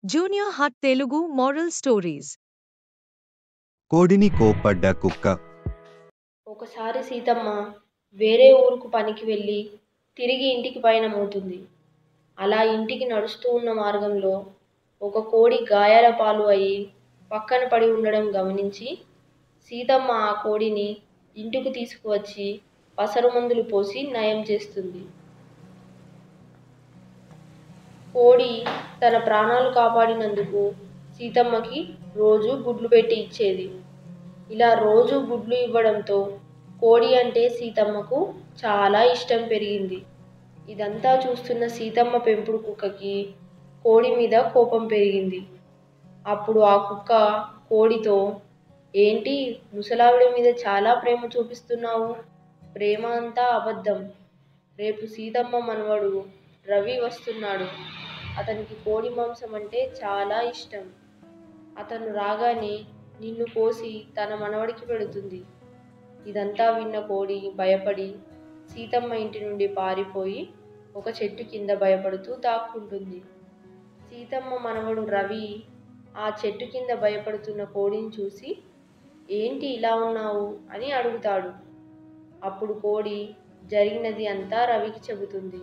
Junior hut Telugu moral stories. కోడిని కోప్పడ్డ కుక్క. ఒకసారి సీతమ్మ వేరే ఊరుకు పనికి వెళ్ళి తిరిగి ఇంటికి పయనమవుతుంది. అలా ఇంటికి నడుస్తూ ఉన్న మార్గంలో ఒక కోడి గాయాల పాలు అయి పక్కన పడి ఉండడం గమనించి సీతమ్మ ఆ కోడిని ఇంటికి తీసుకువచ్చి పసరు మందులు పోసి నయం చేస్తుంది. కోడి తన ప్రాణాలు కాపాడినందుకు సీతమ్మకి రోజు గుడ్లు పెట్టి ఇచ్చేది. ఇలా రోజు గుడ్లు ఇవ్వడంతో కోడి అంటే సీతమ్మకు చాలా ఇష్టం పెరిగింది. ఇదంతా చూస్తున్న సీతమ్మ పెంపుడు కుక్కకి కోడి మీద కోపం పెరిగింది. అప్పుడు ఆ కుక్క కోడితో, ఏంటి ముసలావిడ మీద చాలా ప్రేమ చూపిస్తున్నావు? ప్రేమ అంతా అబద్ధం. రేపు సీతమ్మ మనవడు రవి వస్తున్నాడు. అతనికి కోడి మాంసం అంటే చాలా ఇష్టం. అతను రాగానే నిన్ను కోసి తన మనవడికి పెడుతుంది. ఇదంతా విన్న కోడి భయపడి సీతమ్మ ఇంటి నుండి పారిపోయి ఒక చెట్టు కింద భయపడుతూ దాక్కుంటుంది. సీతమ్మ మనవడు రవి ఆ చెట్టు కింద భయపడుతున్న కోడిని చూసి, ఏంటి ఇలా ఉన్నావు అని అడుగుతాడు. అప్పుడు కోడి జరిగినది అంతా రవికి చెబుతుంది.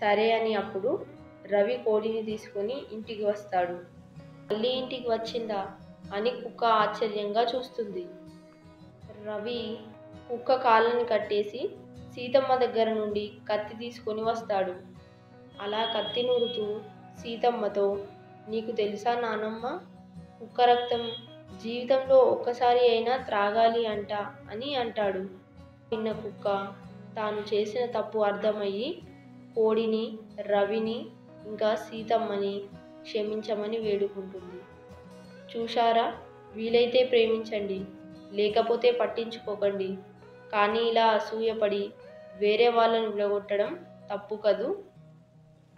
సరే అని అప్పుడు రవి కోడిని తీసుకొని ఇంటికి వస్తాడు. మళ్ళీ ఇంటికి వచ్చిందా అని కుక్క ఆశ్చర్యంగా చూస్తుంది. రవి కుక్క కాళ్ళని కట్టేసి సీతమ్మ దగ్గర నుండి కత్తి తీసుకొని వస్తాడు. అలా కత్తి నూరుతూ సీతమ్మతో, నీకు తెలుసా నానమ్మ, కుక్క రక్తం జీవితంలో ఒక్కసారి అయినా త్రాగాలి అంట అని అంటాడు. విన్న కుక్క తాను చేసిన తప్పు అర్థమయ్యి కోడిని, రవిని ఇంకా సీతమ్మని క్షమించమని వేడుకుంటుంది. చూశారా, వీలైతే ప్రేమించండి, లేకపోతే పట్టించుకోకండి. కానీ ఇలా అసూయపడి వేరే వాళ్ళని విడగొట్టడం తప్పు కదూ.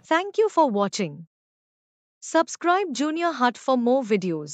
Thank you for watching. Subscribe Junior Hut for more videos.